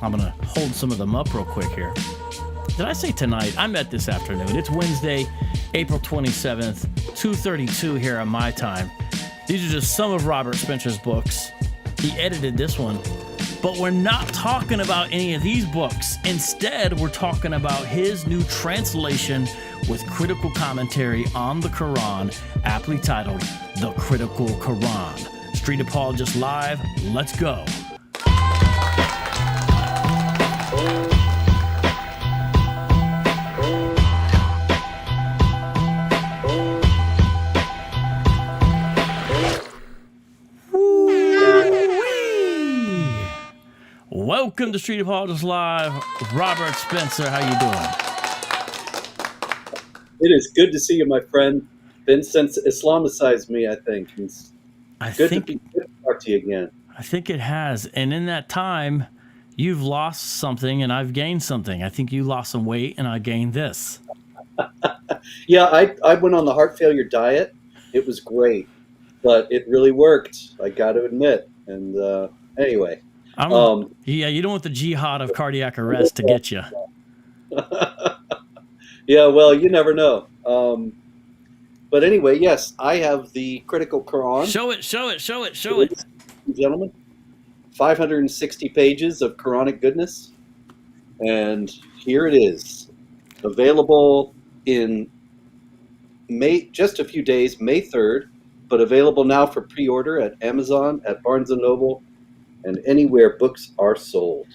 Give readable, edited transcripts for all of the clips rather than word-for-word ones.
I'm going to hold some of them up real quick here. Did I say tonight? I meant this afternoon. It's Wednesday, April 27th, 2:32 here on my time. These are just some of Robert Spencer's books. He edited this one. But we're not talking about any of these books. Instead, we're talking about his new translation with critical commentary on the Quran, aptly titled The Critical Quran. Street Apologetics Live, let's go. Welcome to Street Apologetics Live. Robert Spencer, how you doing? It is good to see you, my friend. Been since Islamicized me, I think. It's good to talk to you again. I think it has. And in that time, you've lost something and I've gained something. I think you lost some weight and I gained this. Yeah, I went on the heart failure diet. It was great, but it really worked, I got to admit. And anyway. Yeah, you don't want the jihad of cardiac arrest to get you. Yeah, well, you never know. But anyway, yes, I have the Critical Quran. Show it. Gentlemen, 560 pages of Quranic goodness. And here it is. Available in May, just a few days, May 3rd, but available now for pre-order at Amazon, at Barnes & Noble, and anywhere books are sold.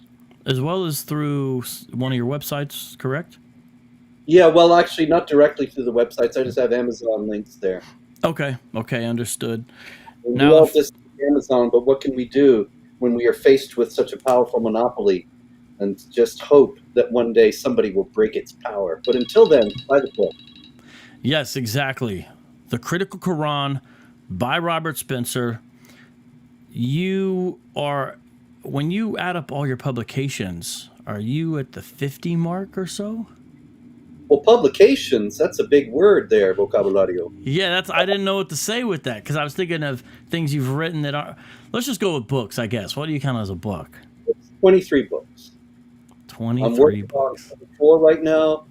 As well as through one of your websites, correct? Yeah, well, actually, not directly through the websites. I just have Amazon links there. Okay, understood. And now, we all just Amazon, but what can we do when we are faced with such a powerful monopoly and just hope that one day somebody will break its power? But until then, buy the book. Yes, exactly. The Critical Quran by Robert Spencer. You are, when you add up all your publications, are you at the 50 mark or so? Well, publications, that's a big word there, vocabulario. Yeah, I didn't know what to say with that because I was thinking of things you've written that are, let's just go with books, I guess. What do you count as a book? It's 23 books. 23 I'm working books. on 24 right now.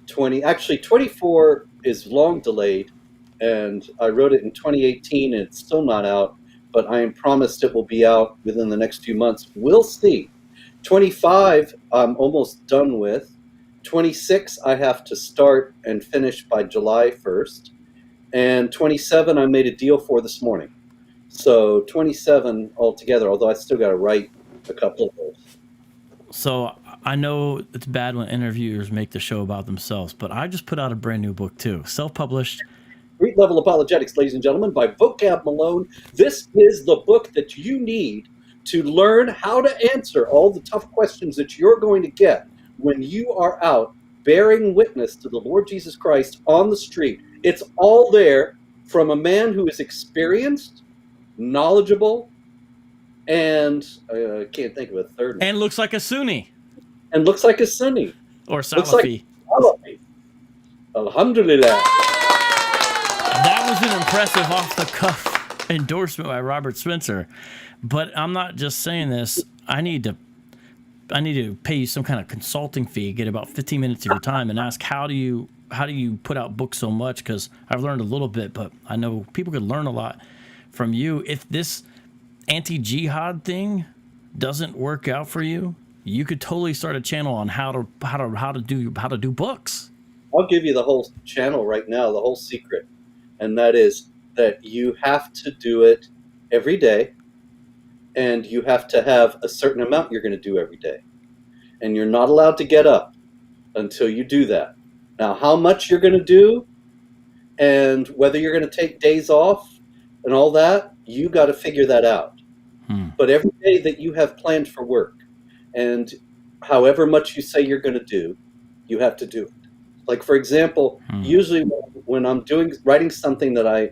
24 is long delayed, and I wrote it in 2018 and it's still not out. But I am promised it will be out within the next few months. We'll see. 25, I'm almost done with. 26, I have to start and finish by July 1st. And 27, I made a deal for this morning. So 27 altogether, although I still got to write a couple of those. So I know it's bad when interviewers make the show about themselves, but I just put out a brand new book too, self-published. Street Level Apologetics, ladies and gentlemen, by Vocab Malone. This is the book that you need to learn how to answer all the tough questions that you're going to get when you are out bearing witness to the Lord Jesus Christ on the street. It's all there from a man who is experienced, knowledgeable, and I can't think of a third one. And looks like a Sunni. And looks like a Sunni. Or Salafi. Looks like Salafi. Alhamdulillah. That was an impressive off-the-cuff endorsement by Robert Spencer. But I'm not just saying this. I need to pay you some kind of consulting fee, get about 15 minutes of your time, and ask how do you put out books so much? Because I've learned a little bit, but I know people could learn a lot from you. If this anti-jihad thing doesn't work out for you, you could totally start a channel on how to do books. I'll give you the whole channel right now, the whole secret. And that is that you have to do it every day, and you have to have a certain amount you're going to do every day. And you're not allowed to get up until you do that. Now, how much you're going to do and whether you're going to take days off and all that, you got to figure that out. But every day that you have planned for work, and however much you say you're going to do, you have to do it. Like, for example, usually when I'm writing something that I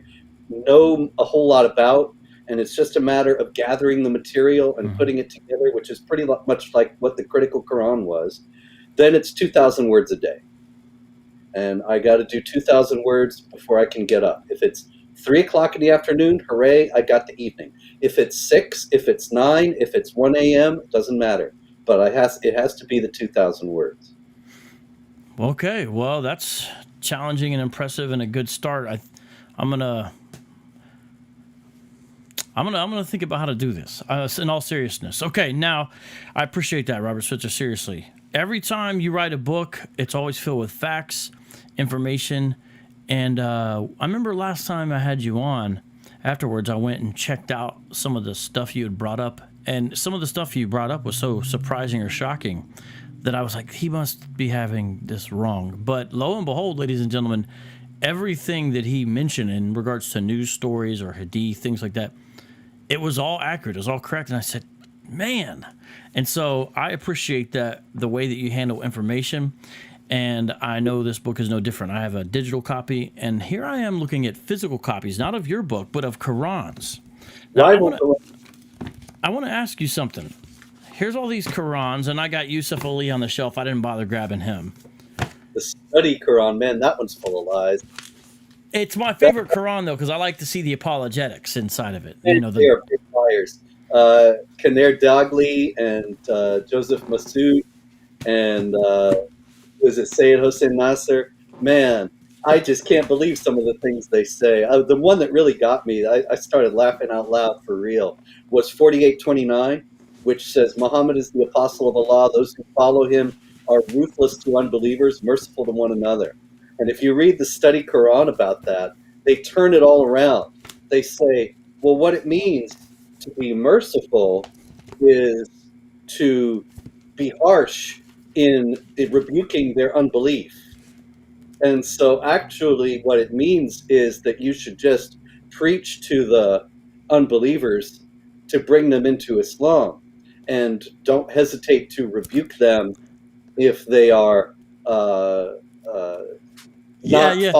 know a whole lot about, and it's just a matter of gathering the material and putting it together, which is pretty much like what the Critical Quran was, then it's 2,000 words a day. And I got to do 2,000 words before I can get up. If it's 3 o'clock in the afternoon, hooray, I got the evening. If it's 6, if it's 9, if it's 1 a.m., it doesn't matter. but it has to be the 2,000 words. Okay, well, that's challenging and impressive and a good start. I'm gonna think about how to do this. In all seriousness. Okay, now I appreciate that, Robert Switzer. Seriously, every time you write a book, it's always filled with facts, information, and I remember last time I had you on. Afterwards, I went and checked out some of the stuff you had brought up, and some of the stuff you brought up was so surprising or shocking that I was like, he must be having this wrong. But lo and behold, ladies and gentlemen, everything that he mentioned in regards to news stories or hadith, things like that, it was all accurate. It was all correct. And I said, man. And so I appreciate that, the way that you handle information. And I know this book is no different. I have a digital copy, and here I am looking at physical copies, not of your book, but of Qurans. Now, I want to ask you something. Here's all these Qurans, and I got Yusuf Ali on the shelf. I didn't bother grabbing him. The study Quran, man, that one's full of lies. It's my favorite Quran, though, because I like to see the apologetics inside of it. And You know, they are big liars. Kaner Dagli and Joseph Massoud and was it Sayed Hossein Nasser? Man, I just can't believe some of the things they say. The one that really got me, I started laughing out loud for real, was 48:29, which says, Muhammad is the apostle of Allah. Those who follow him are ruthless to unbelievers, merciful to one another. And if you read the study Quran about that, they turn it all around. They say, well, what it means to be merciful is to be harsh in rebuking their unbelief. And so actually what it means is that you should just preach to the unbelievers to bring them into Islam, and don't hesitate to rebuke them if they are yeah.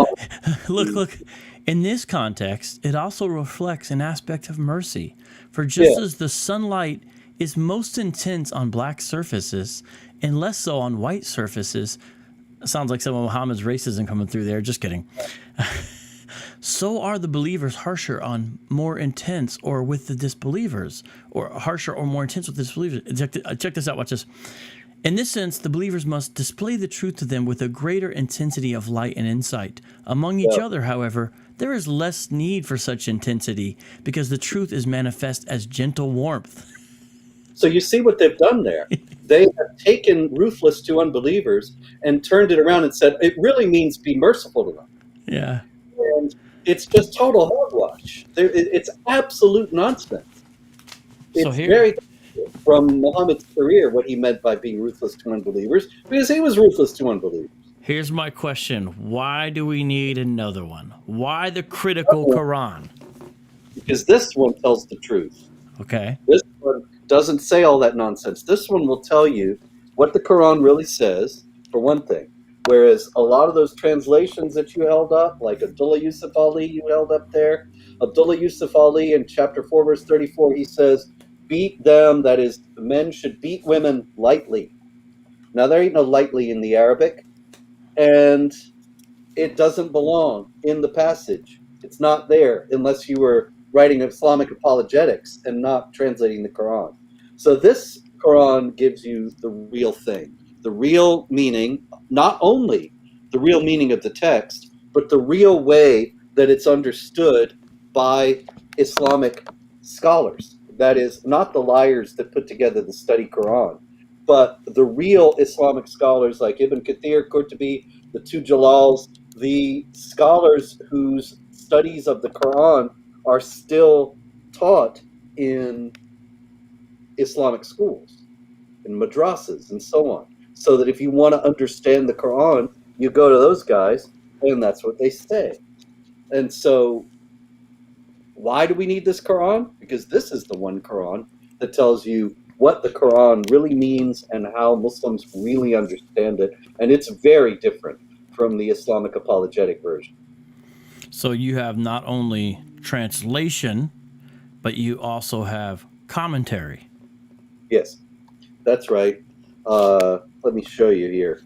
Look. In this context, it also reflects an aspect of mercy. For just as the sunlight is most intense on black surfaces and less so on white surfaces, sounds like some of Muhammad's racism coming through there. Just kidding. So are the believers harsher on more intense or with the disbelievers, or harsher or more intense with the disbelievers. Check this out. Watch this. In this sense, the believers must display the truth to them with a greater intensity of light and insight. Among each other, however, there is less need for such intensity because the truth is manifest as gentle warmth. So you see what they've done there. They have taken ruthless to unbelievers and turned it around and said, it really means be merciful to them. Yeah. And it's just total hogwash. It's absolute nonsense. It's very from Muhammad's career what he meant by being ruthless to unbelievers, because he was ruthless to unbelievers. Here's my question. Why do we need another one? Why the critical Quran? Because this one tells the truth. Okay. This one doesn't say all that nonsense. This one will tell you what the Quran really says, for one thing. Whereas a lot of those translations that you held up, like Abdullah Yusuf Ali you held up there, Abdullah Yusuf Ali in chapter 4, verse 34, he says, beat them, that is, men should beat women lightly. Now, there ain't no lightly in the Arabic, and it doesn't belong in the passage. It's not there unless you were writing Islamic apologetics and not translating the Quran. So this Quran gives you the real thing, the real meaning, not only the real meaning of the text, but the real way that it's understood by Islamic scholars. That is, not the liars that put together the study Quran, but the real Islamic scholars like Ibn Kathir, Qurtubi, the two Jalals, the scholars whose studies of the Quran are still taught in Islamic schools, in madrasas, and so on. So that if you want to understand the Quran, you go to those guys, and that's what they say. And so why do we need this Quran? Because this is the one Quran that tells you what the Quran really means and how Muslims really understand it. And it's very different from the Islamic apologetic version. So you have not only translation, but you also have commentary. Yes, that's right. Let me show you here.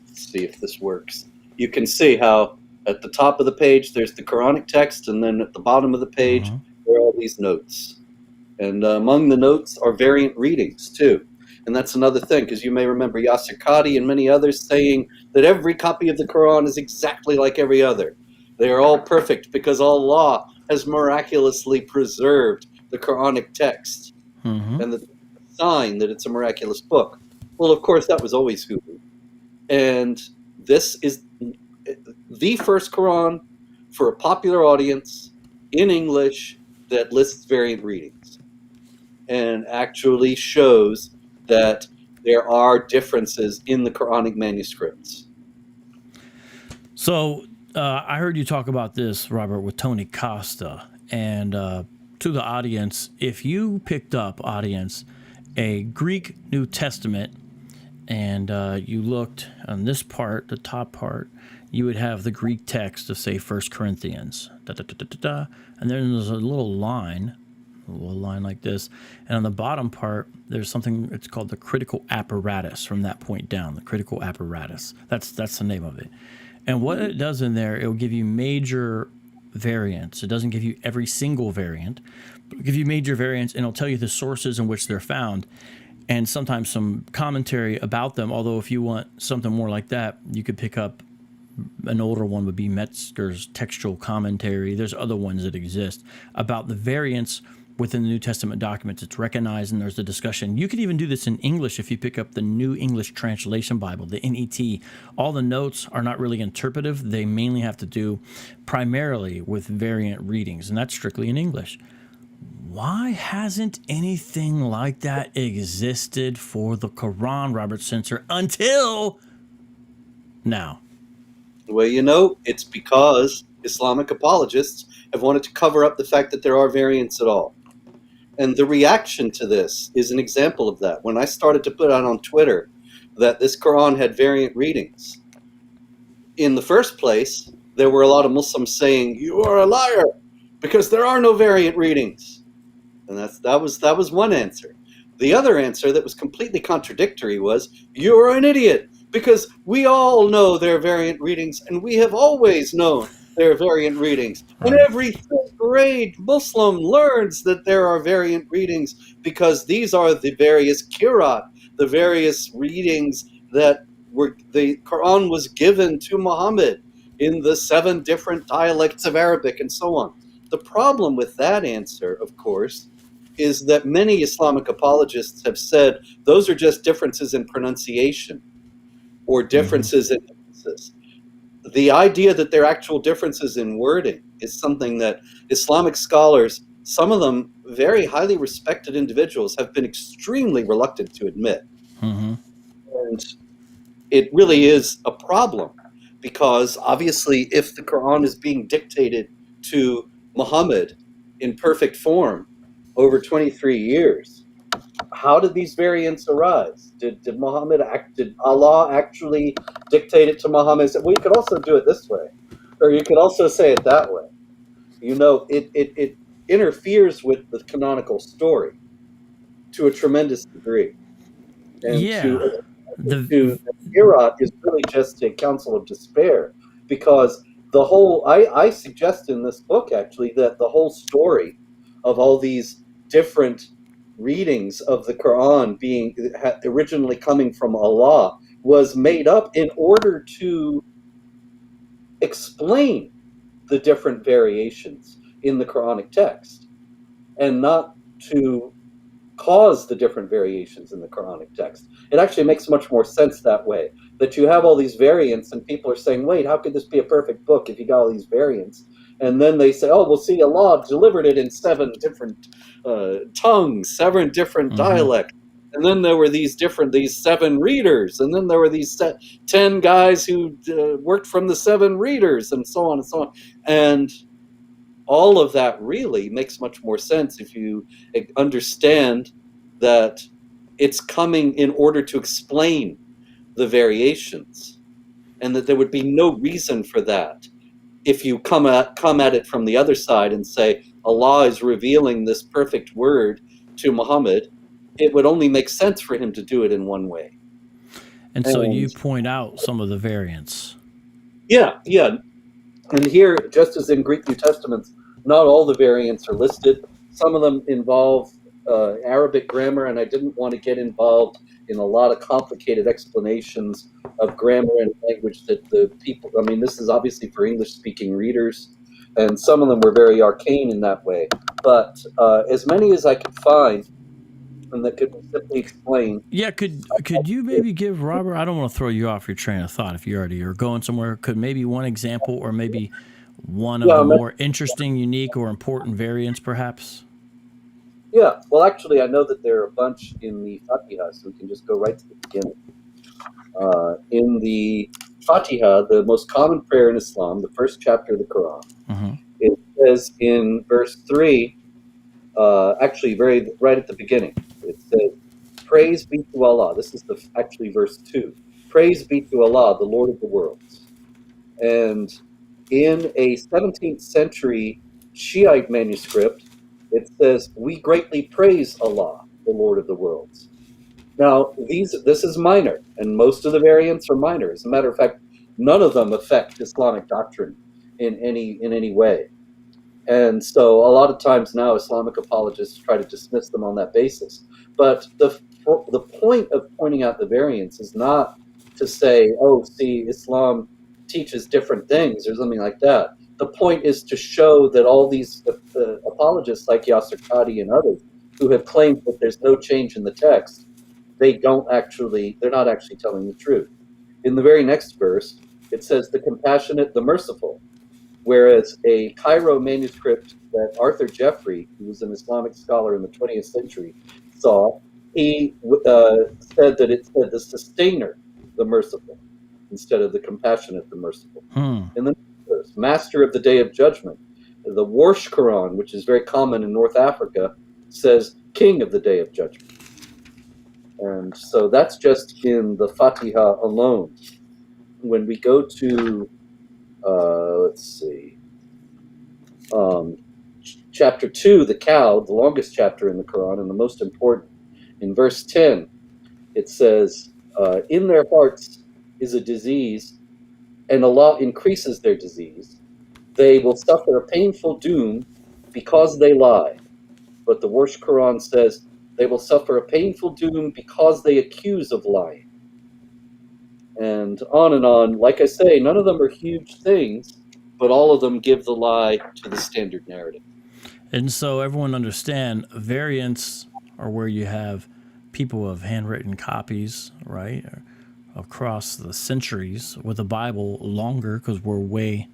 Let's see if this works. You can see how at the top of the page, there's the Quranic text, and then at the bottom of the page, there are all these notes. And among the notes are variant readings too. And that's another thing, because you may remember Yasser Qadi and many others saying that every copy of the Quran is exactly like every other. They are all perfect because Allah has miraculously preserved the Quranic text, and the sign that it's a miraculous book. Well, of course, that was always hoodoo. And this is the first Quran for a popular audience in English that lists variant readings and actually shows that there are differences in the Quranic manuscripts. So I heard you talk about this, Robert, with Tony Costa. And to the audience, if you picked up, audience, a Greek New Testament and you looked on this part, the top part, you would have the Greek text of, say, 1 Corinthians. And then there's a little line like this. And on the bottom part, there's something, it's called the critical apparatus from that point down, the critical apparatus. That's the name of it. And what it does in there, it will give you major variants. It doesn't give you every single variant, but it'll give you major variants, and it'll tell you the sources in which they're found, and sometimes some commentary about them. Although if you want something more like that, you could pick up an older one would be Metzger's textual commentary. There's other ones that exist about the variants within the New Testament documents. It's recognized, and there's a discussion. You could even do this in English if you pick up the New English Translation Bible, the NET. All the notes are not really interpretive. They mainly have to do primarily with variant readings, and that's strictly in English. Why hasn't anything like that existed for the Quran, Robert Spencer, until now? Well, it's because Islamic apologists have wanted to cover up the fact that there are variants at all. And the reaction to this is an example of that. When I started to put out on Twitter that this Quran had variant readings, in the first place, there were a lot of Muslims saying, "You are a liar, because there are no variant readings." And that was one answer. The other answer that was completely contradictory was, "You're an idiot, because we all know there are variant readings, and we have always known there are variant readings. And every third grade Muslim learns that there are variant readings because these are the various qira'at, the various readings that the Quran was given to Muhammad in the 7 different dialects of Arabic and so on." The problem with that answer, of course, is that many Islamic apologists have said those are just differences in pronunciation or differences in emphasis. The idea that there are actual differences in wording is something that Islamic scholars, some of them very highly respected individuals, have been extremely reluctant to admit. And it really is a problem, because obviously if the Quran is being dictated to Muhammad in perfect form over 23 years, how did these variants arise? Did Allah actually dictate it to Muhammad? Well, you could also do it this way, or you could also say it that way. It interferes with the canonical story to a tremendous degree. And the Qira'at is really just a counsel of despair, because the whole, I suggest in this book actually that the whole story of all these different readings of the Quran being originally coming from Allah was made up in order to explain the different variations in the Quranic text, and not to cause the different variations in the Quranic text. It actually makes much more sense that way, that you have all these variants and people are saying, wait, how could this be a perfect book if you got all these variants? And then they say, oh, well, see, Allah delivered it in 7 different tongues, 7 different dialects. And then there were these 7 readers. And then there were these 10 guys who worked from the 7 readers, and so on and so on. And all of that really makes much more sense if you understand that it's coming in order to explain the variations, and that there would be no reason for that if you come at it from the other side and say Allah is revealing this perfect word to Muhammad. It would only make sense for him to do it in one way. And so you point out some of the variants. Yeah. And here, just as in Greek New Testaments, not all the variants are listed. Some of them involve Arabic grammar, and I didn't want to get involved in a lot of complicated explanations of grammar and language that the people. I mean, this is obviously for English-speaking readers, and some of them were very arcane in that way. But as many as I could find, and that could simply explain. Yeah, could you maybe give Robert? I don't want to throw you off your train of thought if you already are going somewhere. Could maybe one example, or maybe one of Yeah, the more interesting, unique, or important variants, perhaps? yeah. Well, actually, I know that there are a bunch in the Fatiha, so we can just go right to the beginning. In the Fatiha, the most common prayer in Islam, the first chapter of the Quran, it says in verse 3, actually right at the beginning, it says, "Praise be to Allah." This is actually verse 2. "Praise be to Allah, the Lord of the worlds." And in a 17th century Shiite manuscript, it says, "We greatly praise Allah, the Lord of the worlds." Now, this is minor, and most of the variants are minor. As a matter of fact, none of them affect Islamic doctrine in any way. And so a lot of times now Islamic apologists try to dismiss them on that basis. But the point of pointing out the variants is not to say, oh, see, Islam teaches different things or something like that. The point is to show that all these apologists like Yasser Qadi and others who have claimed that there's no change in the text, they're not actually telling the truth. In the very next verse, it says, "The compassionate, the merciful." Whereas a Cairo manuscript that Arthur Jeffrey, who was an Islamic scholar in the 20th century, saw, he said that it said the sustainer, the merciful, instead of the compassionate, the merciful. In the next verse, "Master of the Day of Judgment." The Warsh Quran, which is very common in North Africa, says King of the Day of Judgment. And so that's just in the Fatiha alone. When we go to let's see. Chapter 2, the cow, the longest chapter in the Quran and the most important. In verse 10, it says, "In their hearts is a disease, and Allah increases their disease. They will suffer a painful doom because they lie." But the Warsh Quran says, "They will suffer a painful doom because they accuse of lying." And on. Like I say, none of them are huge things, but all of them give the lie to the standard narrative. And so everyone understand, variants are where you have people who have handwritten copies, right, across the centuries, with the Bible longer because we're way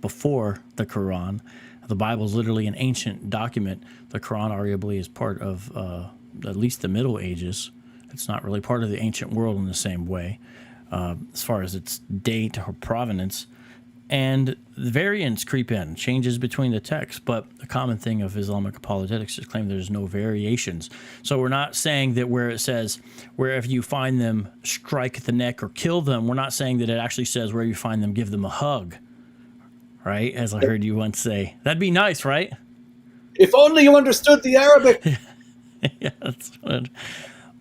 before the Quran. The Bible is literally an ancient document. The Quran arguably is part of at least the Middle Ages. It's not really part of the ancient world in the same way. As far as its date or provenance, and the variants creep in, changes between the texts. But the common thing of Islamic apologetics is claim there's no variations. So we're not saying that where it says, wherever you find them, strike the neck or kill them, we're not saying that it actually says where you find them, give them a hug, right? As I heard you once say. That'd be nice, right? If only you understood the Arabic. Yeah, that's what.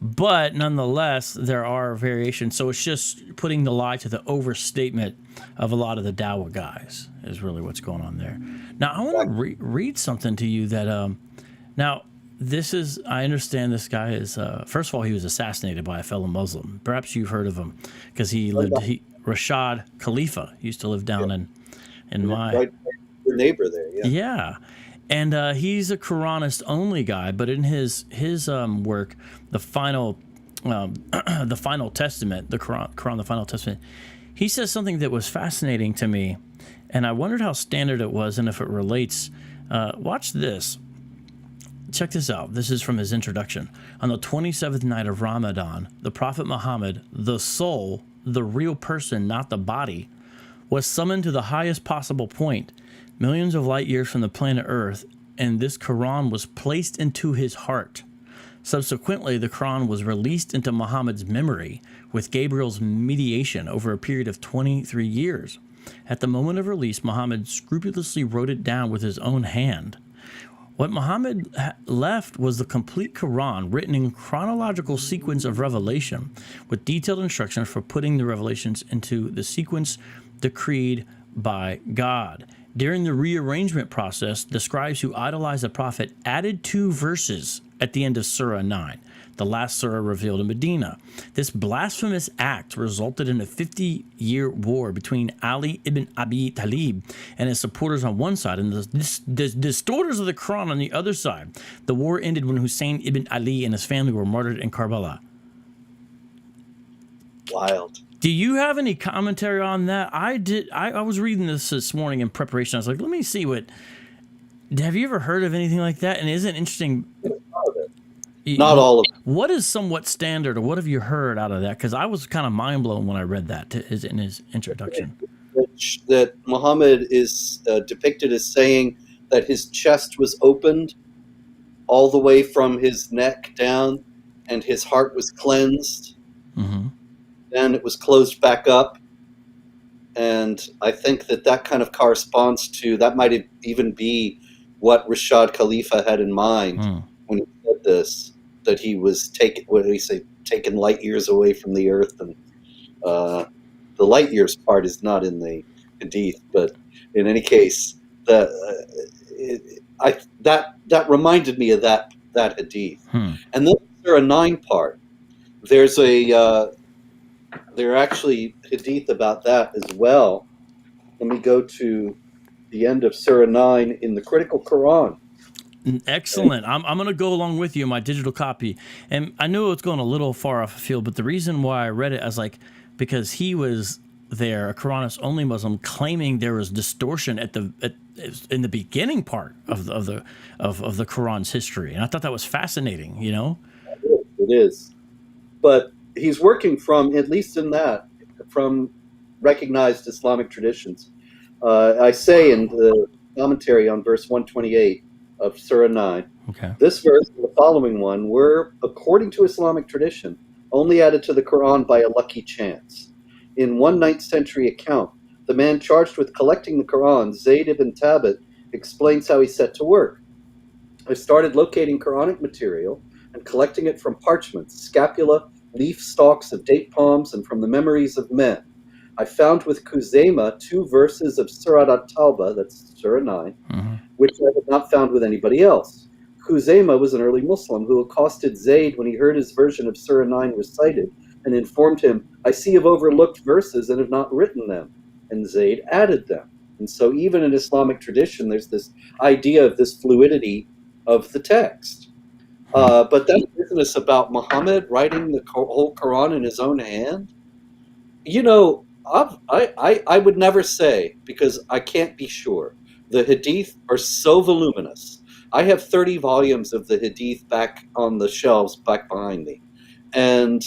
But nonetheless, there are variations. So it's just putting the lie to the overstatement of a lot of the Dawa guys is really what's going on there. Now, I want to read something to you that, now, this is, I understand this guy is, first of all, he was assassinated by a fellow Muslim. Perhaps you've heard of him because he lived, Rashad Khalifa used to live down in my... Right, your neighbor there, yeah. Yeah. And he's a Quranist only guy, but in his work, the final Testament, the Quran, the final Testament, he says something that was fascinating to me, and I wondered how standard it was and if it relates. Watch this. Check this out. This is from his introduction. On the 27th night of Ramadan, the Prophet Muhammad, the soul, the real person, not the body, was summoned to the highest possible point, millions of light years from the planet Earth, and this Quran was placed into his heart. Subsequently, the Quran was released into Muhammad's memory with Gabriel's mediation over a period of 23 years. At the moment of release, Muhammad scrupulously wrote it down with his own hand. What Muhammad left was the complete Quran, written in chronological sequence of revelation, with detailed instructions for putting the revelations into the sequence decreed by God. During the rearrangement process, the scribes who idolized the prophet added 2 verses at the end of Surah 9, the last surah revealed in Medina. This blasphemous act resulted in a 50-year war between Ali ibn Abi Talib and his supporters on one side and the distorters of the Quran on the other side. The war ended when Hussein ibn Ali and his family were martyred in Karbala. Wild. Do you have any commentary on that? I did. I was reading this morning in preparation. I was like, let me see what. Have you ever heard of anything like that? And isn't it interesting? Not all of it. What is somewhat standard, or what have you heard out of that? Because I was kind of mind blown when I read that in his introduction. That Muhammad is depicted as saying that his chest was opened all the way from his neck down, and his heart was cleansed. Mm-hmm. Then it was closed back up. And I think that kind of corresponds to, that might even be what Rashad Khalifa had in mind when he said this, that he was taken light years away from the earth. And the light years part is not in the hadith, but in any case, that reminded me of that hadith. And then there are 9 part. There's there are actually hadith about that as well. Let me go to the end of Surah 9 in the Critical Quran. Excellent. I'm going to go along with you in my digital copy. And I knew it was going a little far off the field, but the reason why I read it, I was like, because he was there, a Quranist only Muslim, claiming there was distortion in the beginning part of the Quran's history. And I thought that was fascinating, you know? It is. But he's working from, at least in that, from recognized Islamic traditions. I say in the commentary on verse 128 of Surah 9, this verse and the following one were, according to Islamic tradition, only added to the Quran by a lucky chance. In one 9th century account, the man charged with collecting the Quran, Zayd ibn Thabit, explains how he set to work. I started locating Quranic material and collecting it from parchments, scapula, leaf stalks of date palms, and from the memories of men. I found with Khuzaymah 2 verses of Surah At-Tawbah, that's Surah 9, which I had not found with anybody else. Khuzaymah was an early Muslim who accosted Zayd when he heard his version of Surah 9 recited and informed him, I see you've overlooked verses and have not written them. And Zayd added them. And so even in Islamic tradition, there's this idea of this fluidity of the text. But that business about Muhammad writing the whole Quran in his own hand, you know, I would never say, because I can't be sure. The hadith are so voluminous. I have 30 volumes of the hadith back on the shelves back behind me. And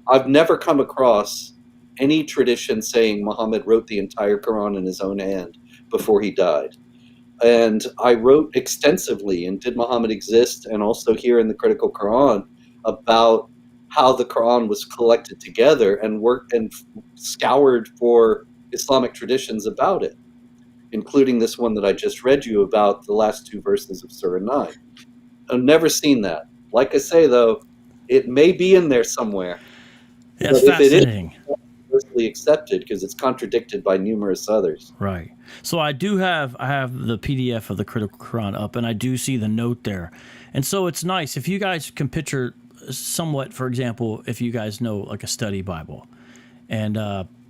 I've never come across any tradition saying Muhammad wrote the entire Quran in his own hand before he died. And I wrote extensively in Did Muhammad Exist? And also here in the Critical Quran about how the Quran was collected together and worked and scoured for Islamic traditions about it, including this one that I just read you about, the last 2 verses of Surah 9. I've never seen that. Like I say, though, it may be in there somewhere. That's fascinating. If it is, universally accepted because it's contradicted by numerous others. Right. So I have the PDF of the Critical Quran up, and I do see the note there. And so it's nice if you guys can picture somewhat, for example, if you guys know like a study Bible, and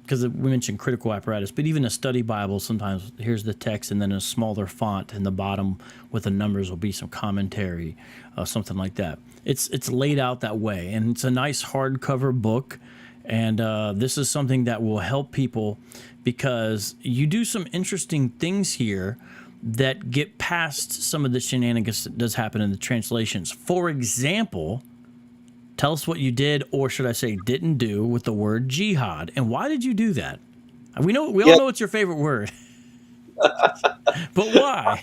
because we mentioned critical apparatus, but even a study Bible, sometimes here's the text and then a smaller font in the bottom with the numbers will be some commentary, something like that. It's laid out that way, and it's a nice hardcover book. And this is something that will help people because you do some interesting things here that get past some of the shenanigans that does happen in the translations. For example, tell us what you did, or should I say didn't do, with the word jihad. And why did you do that? We all know it's your favorite word. But why?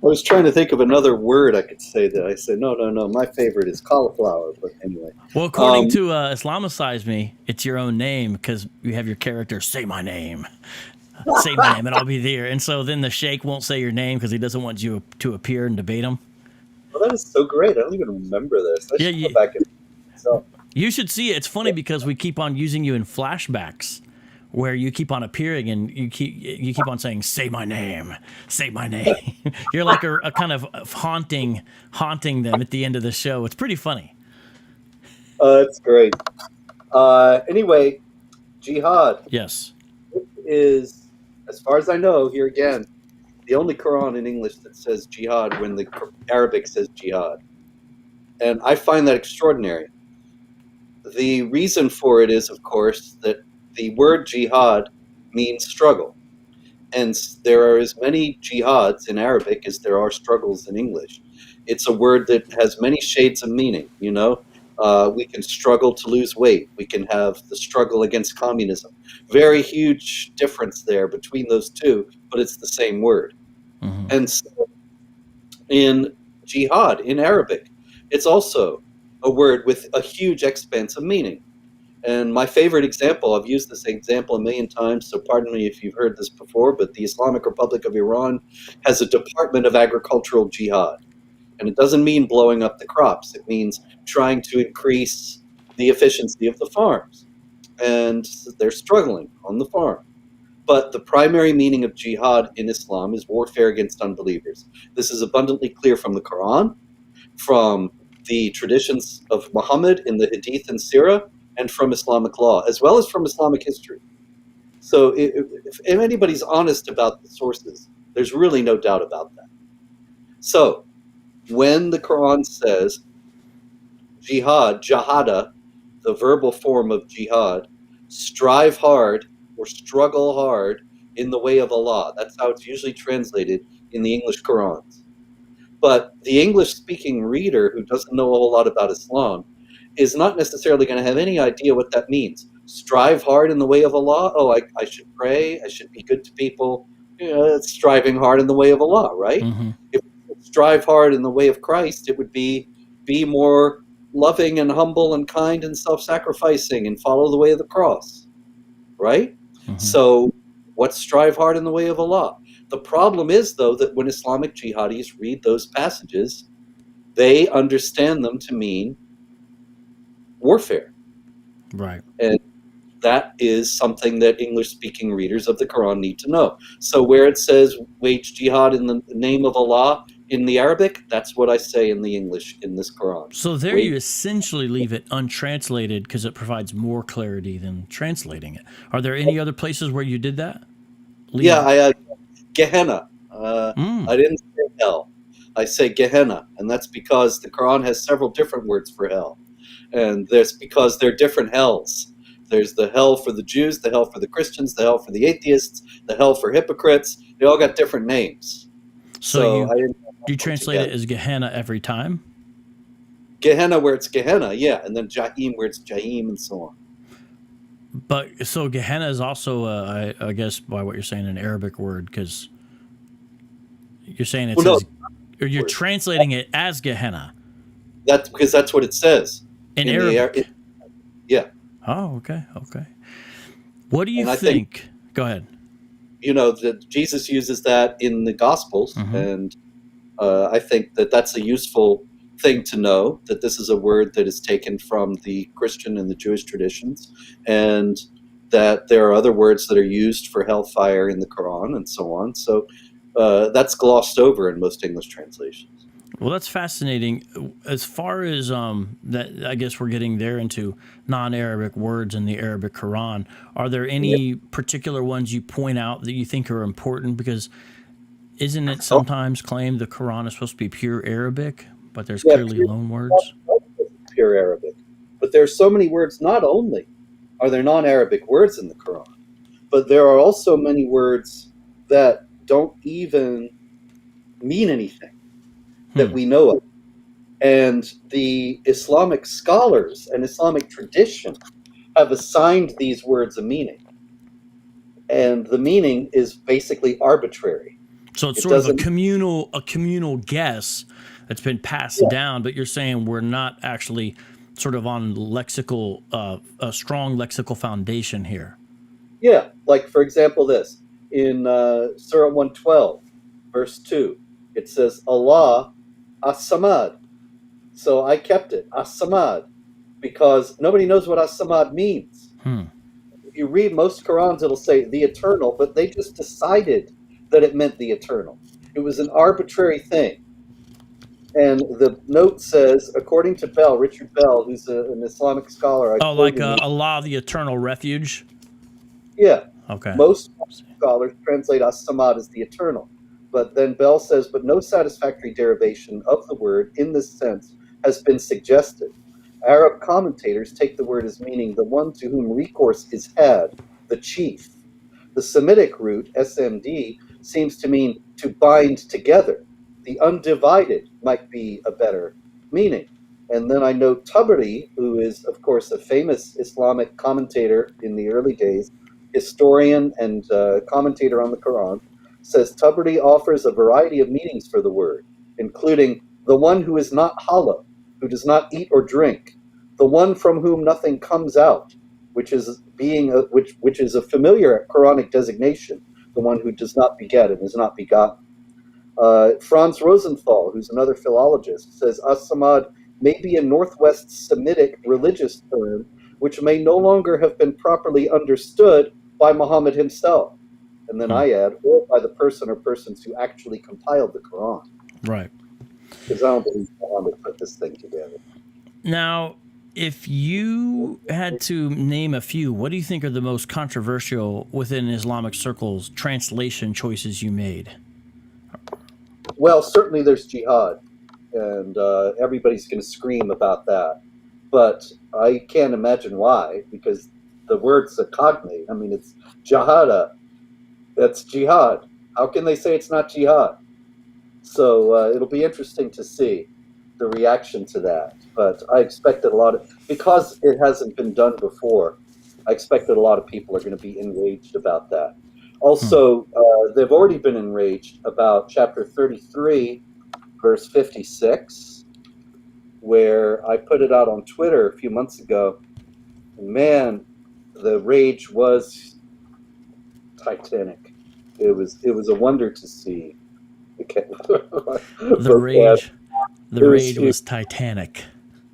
I was trying to think of another word I could say that I said, no, my favorite is cauliflower, but anyway. Well, according to Islamicize Me, it's your own name because you have your character say my name. Say my name and I'll be there. And so then the sheikh won't say your name because he doesn't want you to appear and debate him. Well, that is so great. I don't even remember this. I should go back and You should see it. It's funny because we keep on using you in flashbacks where you keep on appearing and you keep on saying, "Say my name, say my name." You're like a kind of haunting them at the end of the show. It's pretty funny. It's great. Anyway, jihad Yes. is, as far as I know, here again, the only Quran in English that says jihad when the Arabic says jihad. And I find that extraordinary. The reason for it is, of course, that the word jihad means struggle. And there are as many jihads in Arabic as there are struggles in English. It's a word that has many shades of meaning, you know. We can struggle to lose weight. We can have the struggle against communism. Very huge difference there between those two, but it's the same word. Mm-hmm. And so in jihad, in Arabic, it's also a word with a huge expanse of meaning. And my favorite example, I've used this example a million times, so pardon me if you've heard this before, but the Islamic Republic of Iran has a Department of Agricultural Jihad. And it doesn't mean blowing up the crops. It means trying to increase the efficiency of the farms. And they're struggling on the farm. But the primary meaning of jihad in Islam is warfare against unbelievers. This is abundantly clear from the Quran, from the traditions of Muhammad in the Hadith and Sirah, and from Islamic law, as well as from Islamic history. So if anybody's honest about the sources, there's really no doubt about that. So when the Quran says jihad, jahada, the verbal form of jihad, strive hard or struggle hard in the way of Allah, that's how it's usually translated in the English Qurans. But the English-speaking reader who doesn't know a whole lot about Islam is not necessarily going to have any idea what that means. Strive hard in the way of Allah? Oh, I should pray, I should be good to people. It's striving hard in the way of Allah, right? Mm-hmm. If we strive hard in the way of Christ, it would be more loving and humble and kind and self-sacrificing and follow the way of the cross, right? Mm-hmm. So what's strive hard in the way of Allah? The problem is, though, that when Islamic jihadis read those passages, they understand them to mean warfare. Right. And that is something that English-speaking readers of the Quran need to know. So where it says wage jihad in the name of Allah in the Arabic, that's what I say in the English in this Quran. So there you essentially leave it untranslated because it provides more clarity than translating it. Are there any other places where you did that? Yeah, Gehenna. I didn't say hell. I say Gehenna, and that's because the Quran has several different words for hell. And that's because they're different hells. There's the hell for the Jews, the hell for the Christians, the hell for the atheists, the hell for hypocrites. They all got different names. So you translate it as Gehenna every time? Gehenna where it's Gehenna, yeah. And then Jahim where it's Jahim and so on. But so Gehenna is also, I guess, by what you're saying, an Arabic word, because you're saying it says, or you're translating it as Gehenna. That's because that's what it says in Arabic. Yeah. Oh, okay. What do you think? Go ahead. You know, that Jesus uses that in the Gospels, and I think that that's a useful thing to know, that this is a word that is taken from the Christian and the Jewish traditions, and that there are other words that are used for hellfire in the Quran and so on. So that's glossed over in most English translations. Well, that's fascinating. As far as that, I guess we're getting there into non-Arabic words in the Arabic Quran. Are there any particular ones you point out that you think are important? Because isn't it sometimes claimed the Quran is supposed to be pure Arabic, but there's clearly loan words? Pure Arabic. But there are so many words, not only are there non-Arabic words in the Quran, but there are also many words that don't even mean anything that we know of. And the Islamic scholars and Islamic tradition have assigned these words a meaning. And the meaning is basically arbitrary. So it's sort of a communal guess that's been passed down, but you're saying we're not actually sort of on a strong lexical foundation here. Yeah, like for example this. In Surah 112, verse 2, it says, Allah as-samad. So I kept it, as-samad, because nobody knows what as-samad means. if you read most Qurans, it'll say the eternal, but they just decided that it meant the eternal. It was an arbitrary thing. And the note says, according to Bell, Richard Bell, who's an Islamic scholar. Oh, like Allah, the eternal refuge? Yeah. Okay. Most scholars translate as-samad as the eternal. But then Bell says, but no satisfactory derivation of the word in this sense has been suggested. Arab commentators take the word as meaning the one to whom recourse is had, the chief. The Semitic root, SMD, seems to mean to bind together. The undivided might be a better meaning. And then I know Tabari, who is, of course, a famous Islamic commentator in the early days, historian and commentator on the Quran, says Tabari offers a variety of meanings for the word, including the one who is not hollow, who does not eat or drink, the one from whom nothing comes out, which is which is a familiar Quranic designation, the one who does not beget and is not begotten. Franz Rosenthal, who's another philologist, says as-samad may be a Northwest Semitic religious term which may no longer have been properly understood by Muhammad himself. And then I add, or by the person or persons who actually compiled the Quran. Right. Because I don't believe Muhammad put this thing together. Now, if you had to name a few, what do you think are the most controversial within Islamic circles translation choices you made? Well, certainly there's jihad, and everybody's going to scream about that. But I can't imagine why, because the word's a cognate. I mean, it's jihada. That's jihad. How can they say it's not jihad? So it'll be interesting to see the reaction to that. But I expected because it hasn't been done before, I expected a lot of people are going to be enraged about that. Also, they've already been enraged about chapter 33, verse 56, where I put it out on Twitter a few months ago. And man, the rage was titanic. It was a wonder to see. The rage was titanic.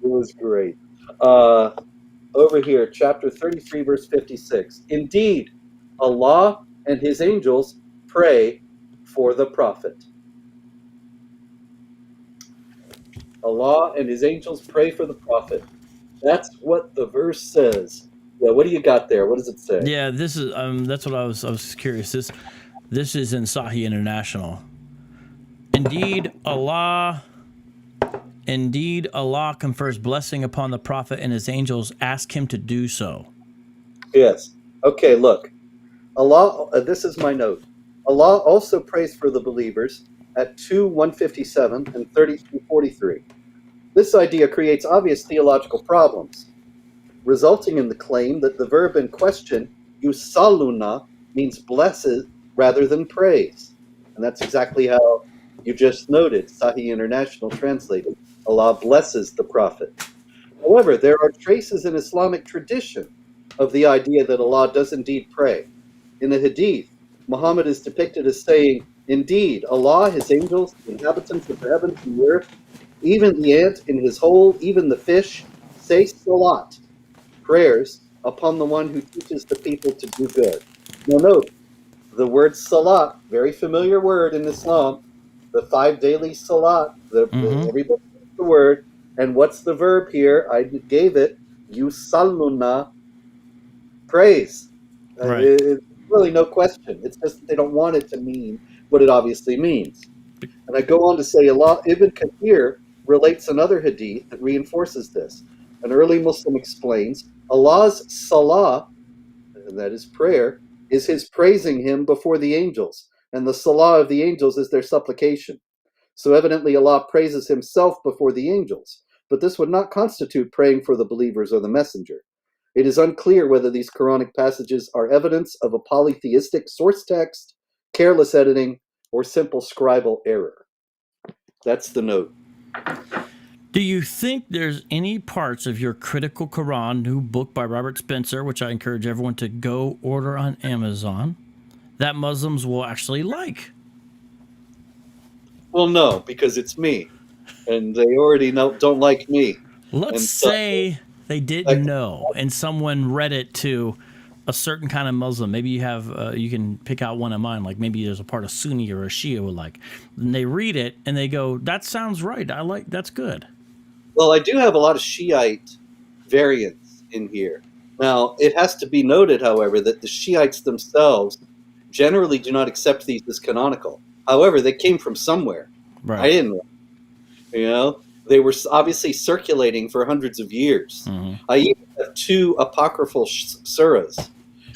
It was great. Over here, chapter 33, verse 56. Indeed, Allah and his angels pray for the prophet. Allah and his angels pray for the prophet. That's what the verse says. Yeah, what do you got there? What does it say? Yeah, this is that's what I was curious. This is in Sahih International. Indeed, Allah confers blessing upon the prophet and his angels ask him to do so. Yes. Okay, look. Allah, this is my note. Allah also prays for the believers at 2:157 and 33:43. This idea creates obvious theological problems, resulting in the claim that the verb in question, yusalluna, means blesses rather than praise. And that's exactly how you just noted, Sahih International translated, Allah blesses the prophet. However, there are traces in Islamic tradition of the idea that Allah does indeed pray. In the Hadith, Muhammad is depicted as saying, indeed, Allah, his angels, the inhabitants of the heavens and the earth, even the ant in his hole, even the fish, say salat, prayers, upon the one who teaches the people to do good. Now note, the word salat, very familiar word in Islam, the 5 daily salat, everybody knows the word, and what's the verb here? I gave it, yusalluna, praise. Right. It's really no question. It's just they don't want it to mean what it obviously means. And I go on to say, Allah Ibn Kathir relates another hadith that reinforces this. An early Muslim explains, Allah's salah, and that is prayer, is his praising him before the angels, and the salah of the angels is their supplication. So evidently Allah praises himself before the angels, but this would not constitute praying for the believers or the messenger. It is unclear whether these Quranic passages are evidence of a polytheistic source text, careless editing, or simple scribal error. That's the note. Do you think there's any parts of your Critical Quran, new book by Robert Spencer, which I encourage everyone to go order on Amazon, that Muslims will actually like? Well, no, because it's me, and they already don't like me. Let's say they didn't know, and someone read it to a certain kind of Muslim. Maybe you have you can pick out one of mine. Like maybe there's a part of Sunni or a Shia who like, and they read it and they go, "That sounds right. That's good." Well, I do have a lot of Shiite variants in here. Now, it has to be noted, however, that the Shiites themselves generally do not accept these as canonical. However, they came from somewhere. Right. I didn't know. You know, they were obviously circulating for hundreds of years. Mm-hmm. I even have 2 apocryphal surahs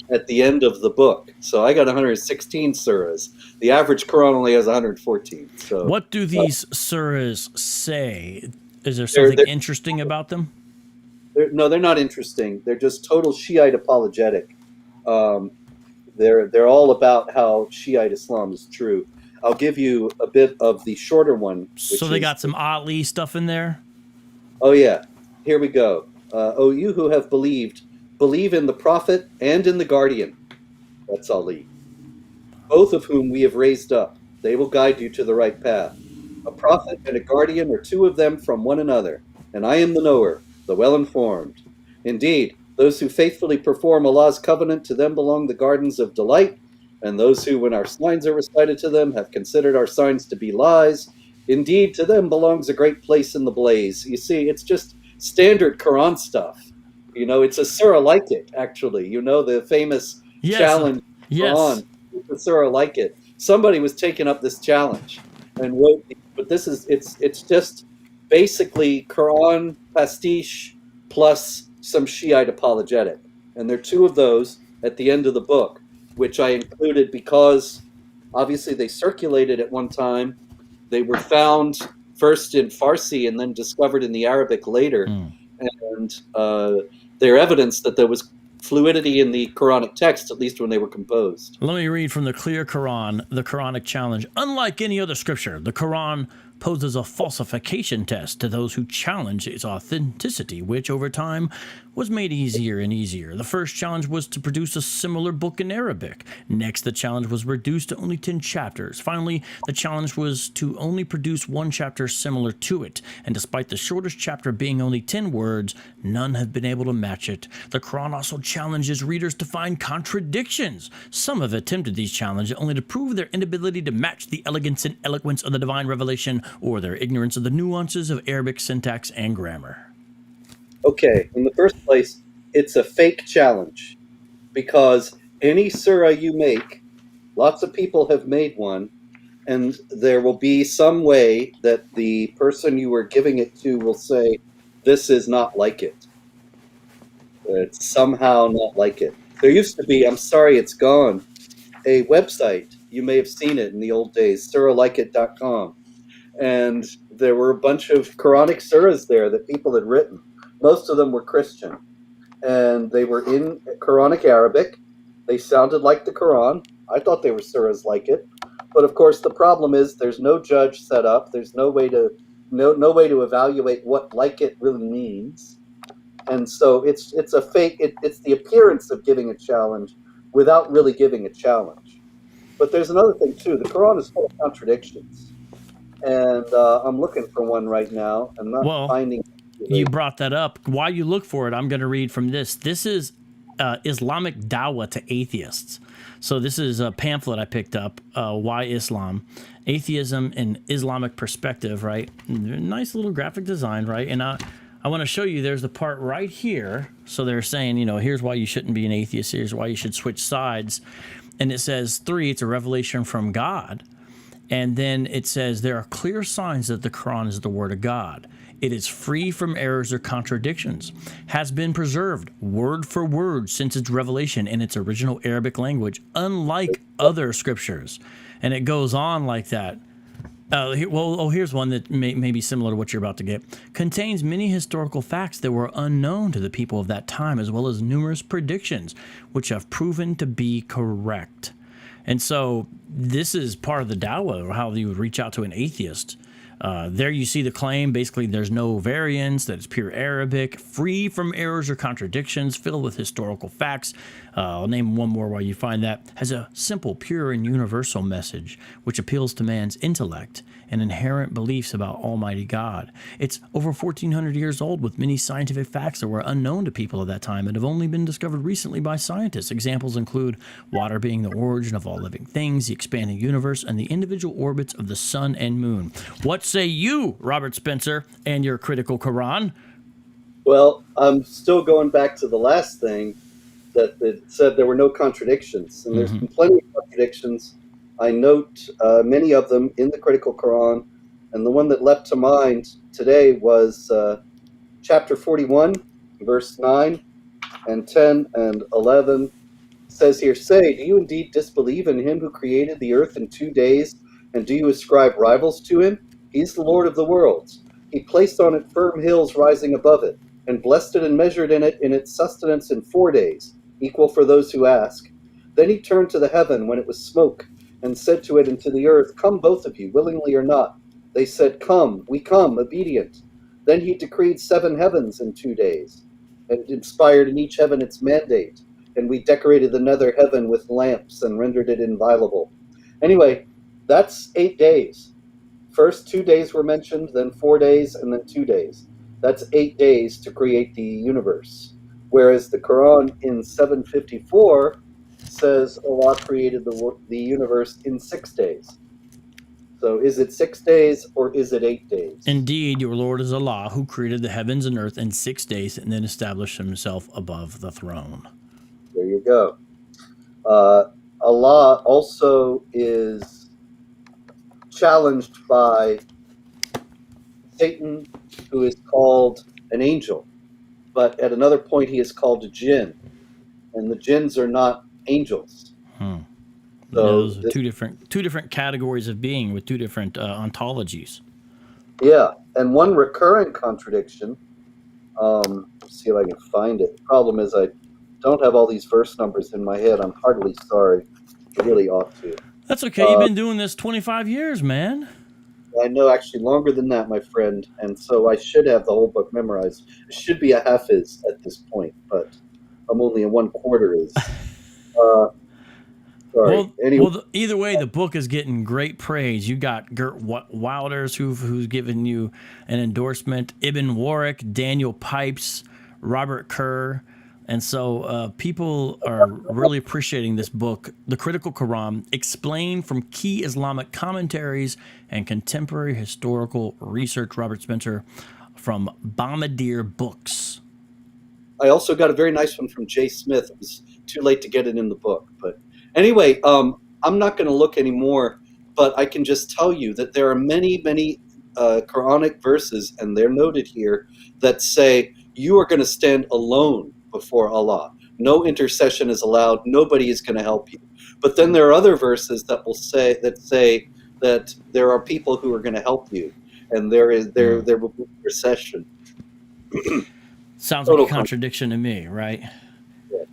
at the end of the book. So I got 116 surahs. The average Quran only has 114. So what do these surahs say? Is there something interesting about them? No, they're not interesting. They're just total Shiite apologetic. They're all about how Shiite Islam is true. I'll give you a bit of the shorter one. So they got some Ali stuff in there? Oh, yeah. Here we go. O you who have believed, believe in the Prophet and in the Guardian. That's Ali. Both of whom we have raised up. They will guide you to the right path. A prophet and a guardian are 2 of them from one another, and I am the knower, the well-informed. Indeed, those who faithfully perform Allah's covenant, to them belong the gardens of delight, and those who, when our signs are recited to them, have considered our signs to be lies, indeed, to them belongs a great place in the blaze. You see, it's just standard Quran stuff. You know, it's a surah like it, actually. You know, the famous challenge Quran. It's a surah like it. Somebody was taking up this challenge and wrote, but this is, it's just basically Quran pastiche plus some Shiite apologetic. And there are 2 of those at the end of the book, which I included because obviously they circulated at one time. They were found first in Farsi and then discovered in the Arabic later. And they're evidence that there was fluidity in the Quranic text, at least when they were composed. Let me read from the Clear Quran, the Quranic challenge. Unlike any other scripture, the Quran poses a falsification test to those who challenge its authenticity, which over time was made easier and easier. The first challenge was to produce a similar book in Arabic. Next, the challenge was reduced to only 10 chapters. Finally, the challenge was to only produce 1 chapter similar to it. And despite the shortest chapter being only 10 words, none have been able to match it. The Quran also challenges readers to find contradictions. Some have attempted these challenges only to prove their inability to match the elegance and eloquence of the divine revelation, or their ignorance of the nuances of Arabic syntax and grammar. Okay, in the first place, it's a fake challenge because any surah you make, lots of people have made one, and there will be some way that the person you are giving it to will say, this is not like it. It's somehow not like it. There used to be, I'm sorry it's gone, a website. You may have seen it in the old days, surahlikeit.com. And there were a bunch of Quranic surahs there that people had written. Most of them were Christian. And they were in Quranic Arabic. They sounded like the Quran. I thought they were surahs like it. But of course, the problem is there's no judge set up. There's no way to evaluate what like it really means. And so it's a fake. It's the appearance of giving a challenge without really giving a challenge. But there's another thing too. The Quran is full of contradictions. And I'm looking for one right now. I'm not finding. You brought that up. While you look for it, I'm going to read from this. This is Islamic Dawah to Atheists. So this is a pamphlet I picked up, Why Islam? Atheism and Islamic Perspective, right? Nice little graphic design, right? And I want to show you, there's the part right here. So they're saying, you know, here's why you shouldn't be an atheist. Here's why you should switch sides. And it says 3, it's a revelation from God. And then it says there are clear signs that the Quran is the word of God. It is free from errors or contradictions, has been preserved word for word since its revelation in its original Arabic language, unlike other scriptures. And it goes on like that. Here's one that may be similar to what you're about to get. Contains many historical facts that were unknown to the people of that time, as well as numerous predictions, which have proven to be correct. And so this is part of the dawah, or how you would reach out to an atheist. There you see the claim. Basically, there's no variance, that it's pure Arabic, free from errors or contradictions, filled with historical facts. I'll name one more while you find that. Has a simple, pure, and universal message which appeals to man's intellect and inherent beliefs about Almighty God. It's over 1,400 years old with many scientific facts that were unknown to people at that time and have only been discovered recently by scientists. Examples include water being the origin of all living things, the expanding universe, and the individual orbits of the sun and moon. What say you, Robert Spencer, and your critical Quran? Well, I'm still going back to the last thing that it said there were no contradictions, and there's been plenty of contradictions. I note many of them in the critical Quran, and the one that leapt to mind today was chapter 41, verse 9 and 10 and 11. It says here, "Say, do you indeed disbelieve in him who created the earth in 2 days, and do you ascribe rivals to him? He's the Lord of the worlds. He placed on it firm hills rising above it, and blessed it and measured in its sustenance in 4 days, equal for those who ask. Then he turned to the heaven when it was smoke, and said to it and to the earth, Come both of you, willingly or not. They said, Come, we come, obedient. Then he decreed 7 heavens in 2 days, and inspired in each heaven its mandate, and we decorated the nether heaven with lamps and rendered it inviolable." Anyway, that's 8 days. First 2 days were mentioned, then 4 days, and then 2 days. That's 8 days to create the universe. Whereas the Quran in 754 says Allah created the universe in 6 days. So is it 6 days or is it 8 days? Indeed, your Lord is Allah, who created the heavens and earth in 6 days and then established himself above the throne. There you go. Allah also is challenged by Satan, who is called an angel. But at another point, he is called a jinn. And the jinns are not angels. So those are two different categories of being with two different ontologies. Yeah, and one recurring contradiction. See if I can find it. The problem is I don't have all these verse numbers in my head. I'm heartily sorry. I really ought to. That's okay. You've been doing this 25 years, man. I know, actually longer than that, my friend. And so I should have the whole book memorized. It should be a hafiz at this point, but I'm only a 1/4 is. Sorry. Well, anyway. Either way, the book is getting great praise. You got Gert Wilders, who's given you an endorsement, Ibn Warwick, Daniel Pipes, Robert Kerr. And so people are really appreciating this book, The Critical Quran, explained from key Islamic commentaries and contemporary historical research. Robert Spencer from Bombardier Books. I also got a very nice one from Jay Smith. It was too late to get it in the book. But anyway, I'm not going to look anymore, but I can just tell you that there are many, many Quranic verses, and they're noted here, that say you are going to stand alone before Allah. No intercession is allowed. Nobody is going to help you. But then there are other verses that will say that there are people who are going to help you, and there will be intercession. Sounds like a contradiction to me, right? Yeah.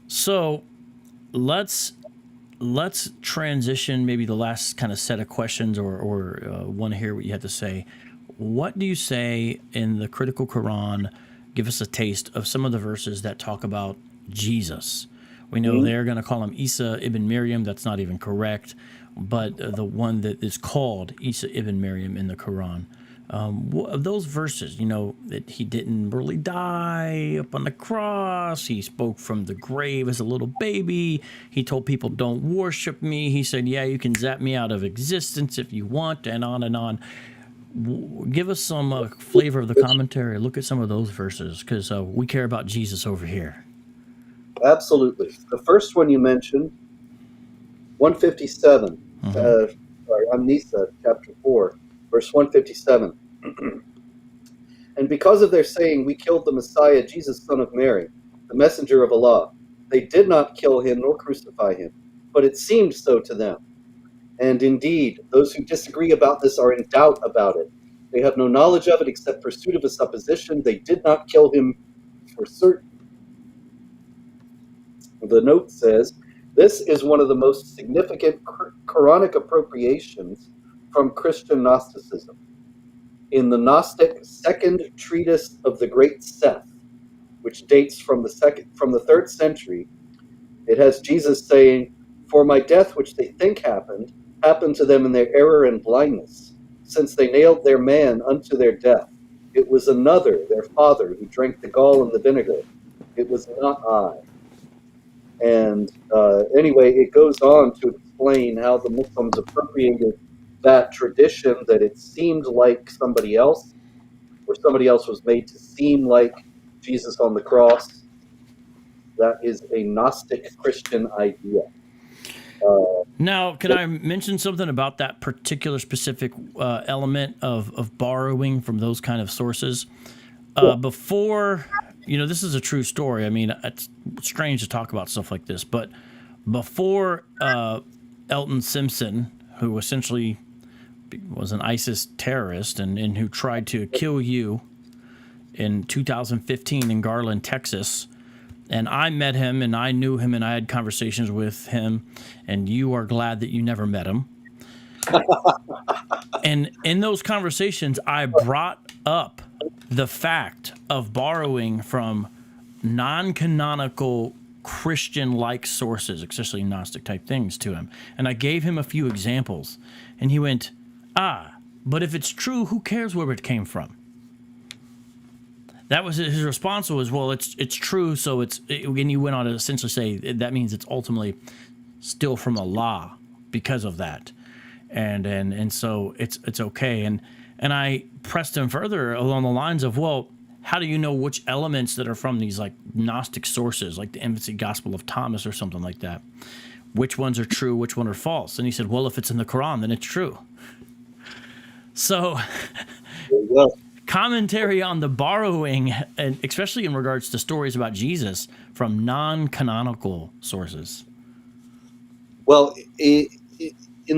So let's transition maybe the last kind of set of questions or want to hear what you have to say. What do you say in the Critical Quran? Give us a taste of some of the verses that talk about Jesus. We know they're going to call him Isa ibn Maryam. That's not even correct. But the one that is called Isa ibn Maryam in the Quran. Of those verses, you know, that he didn't really die up on the cross. He spoke from the grave as a little baby. He told people, don't worship me. He said, yeah, you can zap me out of existence if you want, and on and on. Give us some flavor of the commentary. Look at some of those verses, because we care about Jesus over here. Absolutely. The first one you mentioned, 157, An-Nisa, chapter 4, verse 157. And because of their saying, we killed the Messiah, Jesus, son of Mary, the messenger of Allah, they did not kill him nor crucify him, but it seemed so to them. And indeed, those who disagree about this are in doubt about it. They have no knowledge of it except pursuit of a supposition. They did not kill him for certain. The note says, this is one of the most significant Quranic appropriations from Christian Gnosticism. In the Gnostic second treatise of the Great Seth, which dates from the 3rd century, it has Jesus saying, "For my death, which they think happened to them in their error and blindness, since they nailed their man unto their death. It was another, their father, who drank the gall and the vinegar. It was not I." And anyway, it goes on to explain how the Muslims appropriated that tradition, that it seemed like somebody else, or somebody else was made to seem like Jesus on the cross. That is a Gnostic Christian idea. Now, can I mention something about that particular specific element of borrowing from those kind of sources? Before, this is a true story. I mean, it's strange to talk about stuff like this, but before Elton Simpson, who essentially was an ISIS terrorist and who tried to kill you in 2015 in Garland, Texas, and I met him and I knew him and I had conversations with him, and you are glad that you never met him. And in those conversations, I brought up the fact of borrowing from non-canonical Christian-like sources, especially Gnostic-type things, to him. And I gave him a few examples. And he went, but if it's true, who cares where it came from? That was his response was, well, it's true, so and he went on to essentially say that means it's ultimately still from Allah because of that. And so it's okay. And I pressed him further along the lines of, well, how do you know which elements that are from these like Gnostic sources, like the Infancy Gospel of Thomas or something like that? Which ones are true, which one are false? And he said, well, if it's in the Quran, then it's true. So commentary on the borrowing, and especially in regards to stories about Jesus from non-canonical sources. Well, in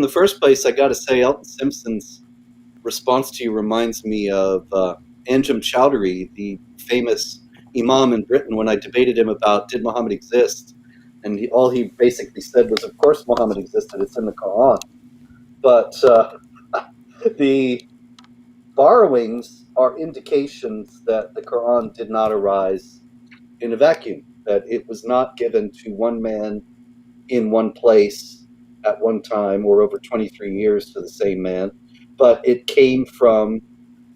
the first place, I got to say, Elton Simpson's response to you reminds me of Anjem Chowdhury, the famous imam in Britain, when I debated him about did Muhammad exist, and all he basically said was, of course Muhammad existed, it's in the Quran. But the borrowings are indications that the Quran did not arise in a vacuum, that it was not given to one man in one place at one time or over 23 years to the same man, but it came from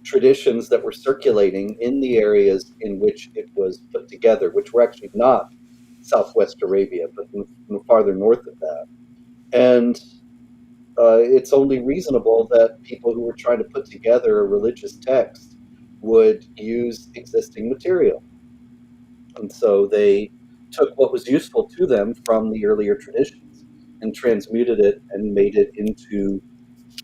traditions that were circulating in the areas in which it was put together, which were actually not Southwest Arabia, but farther north of that. And it's only reasonable that people who were trying to put together a religious text would use existing material. And so they took what was useful to them from the earlier traditions and transmuted it and made it into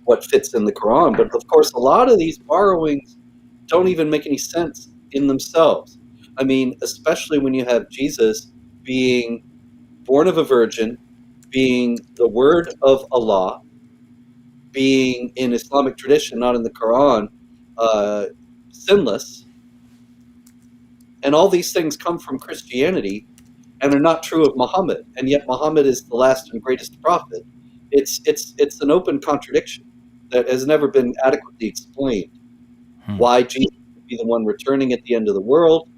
what fits in the Quran. But of course, a lot of these borrowings don't even make any sense in themselves. I mean, especially when you have Jesus being born of a virgin, being the word of Allah, being in Islamic tradition, not in the Quran, sinless. And all these things come from Christianity and are not true of Muhammad. And yet Muhammad is the last and greatest prophet. It's an open contradiction that has never been adequately explained. Why Jesus would be the one returning at the end of the world,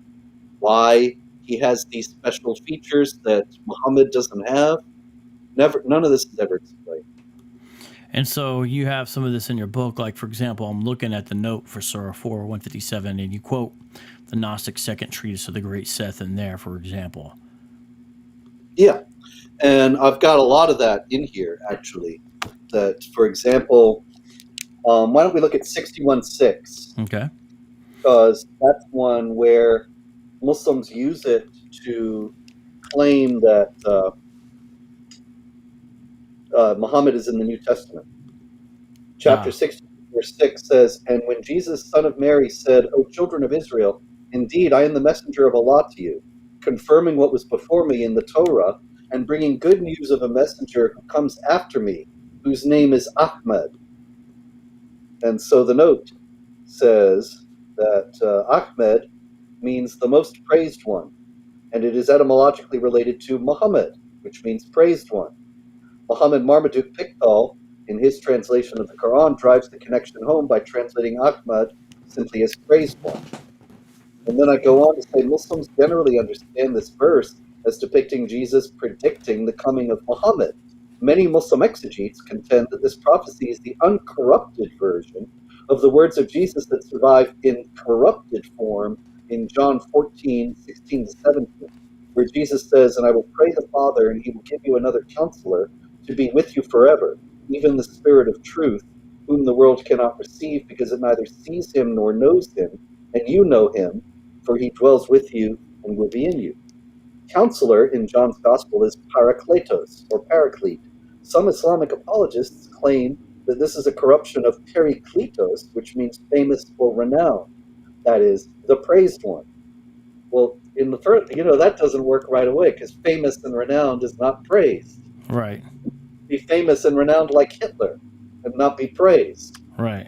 why he has these special features that Muhammad doesn't have. None of this is ever explained. And so you have some of this in your book. Like, for example, I'm looking at the note for Surah 4, 157, and you quote the Gnostic second treatise of the Great Seth in there, for example. Yeah, and I've got a lot of that in here, actually. That, for example, why don't we look at 61.6? Okay. Because that's one where Muslims use it to claim that Muhammad is in the New Testament. Chapter 60, verse 6 says, "And when Jesus, son of Mary, said, 'O children of Israel, indeed I am the messenger of Allah to you, confirming what was before me in the Torah, and bringing good news of a messenger who comes after me, whose name is Ahmed.'" And so the note says that Ahmed means the most praised one, and it is etymologically related to Muhammad, which means praised one. Muhammad Marmaduke Pickthall, in his translation of the Quran, drives the connection home by translating Ahmad simply as praised one. And then I go on to say Muslims generally understand this verse as depicting Jesus predicting the coming of Muhammad. Many Muslim exegetes contend that this prophecy is the uncorrupted version of the words of Jesus that survive in corrupted form in John 14:16-17, where Jesus says, "And I will pray the Father, and he will give you another counselor to be with you forever, even the Spirit of truth, whom the world cannot receive because it neither sees him nor knows him, and you know him, for he dwells with you and will be in you." Counselor in John's Gospel is parakletos, or paraclete. Some Islamic apologists claim that this is a corruption of perikletos, which means famous or renowned. That is, the praised one. Well, in the first, that doesn't work right away, because famous and renowned is not praised. Right. Be famous and renowned like Hitler and not be praised. Right.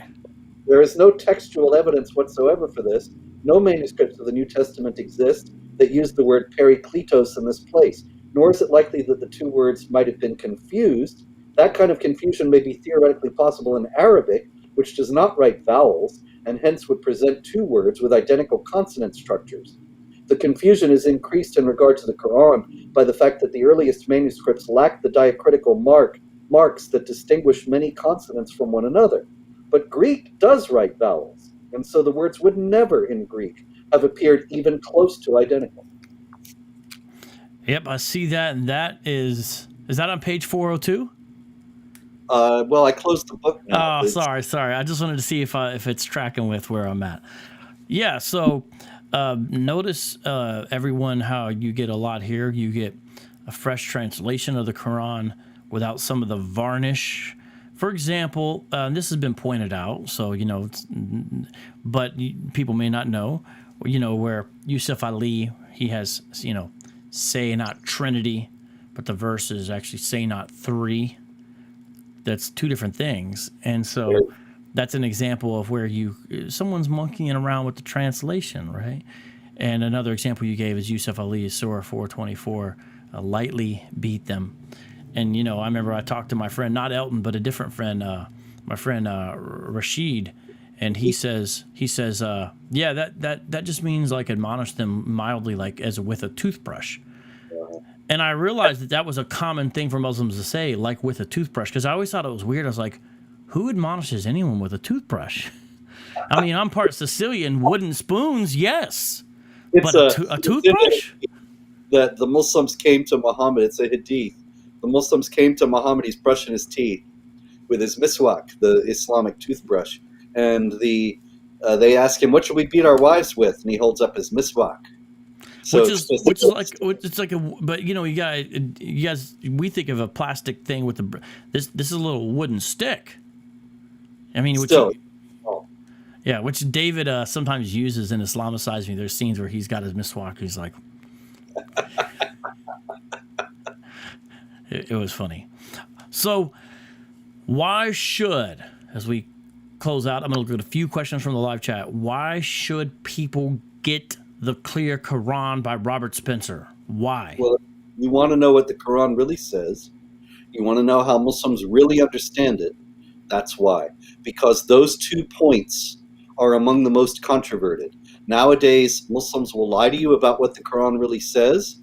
There is no textual evidence whatsoever for this. No manuscripts of the New Testament exist that use the word perikletos in this place, nor is it likely that the two words might have been confused. That kind of confusion may be theoretically possible in Arabic, which does not write vowels, and hence would present two words with identical consonant structures. The confusion is increased in regard to the Quran by the fact that the earliest manuscripts lack the diacritical marks that distinguish many consonants from one another. But Greek does write vowels, and so the words would never in Greek have appeared even close to identical. Yep, I see that, and that is that on page 402? Well, I closed the book now. Oh, sorry. I just wanted to see if it's tracking with where I'm at. Yeah, so notice, everyone, how you get a lot here. You get a fresh translation of the Quran without some of the varnish. For example, this has been pointed out, so, but people may not know, where Yusuf Ali, he has, say not Trinity, but the verse is actually say not three. That's two different things. And so that's an example of where someone's monkeying around with the translation, right? And another example you gave is Yusuf Ali's Surah 424, lightly beat them. And, I remember I talked to my friend, not Elton, but a different friend, my friend Rashid, and he says, yeah, that just means like admonish them mildly, like as with a toothbrush. And I realized that was a common thing for Muslims to say, like with a toothbrush, because I always thought it was weird. I was like, who admonishes anyone with a toothbrush? I mean, I'm part Sicilian, wooden spoons, yes, but a toothbrush? That the Muslims came to Muhammad, it's a hadith. The Muslims came to Muhammad, he's brushing his teeth with his miswak, the Islamic toothbrush. And they ask him, what should we beat our wives with? And he holds up his miswak. So but you guys, we think of a plastic thing with this is a little wooden stick. I mean, which David sometimes uses in Islamicizing. There's scenes where he's got his miswak. He's like, it was funny. So why should, as we close out, I'm going to look at a few questions from the live chat. Why should people get The Clear Quran by Robert Spencer? Why? Well, you want to know what the Quran really says. You want to know how Muslims really understand it. That's why. Because those 2 points are among the most controverted. Nowadays, Muslims will lie to you about what the Quran really says.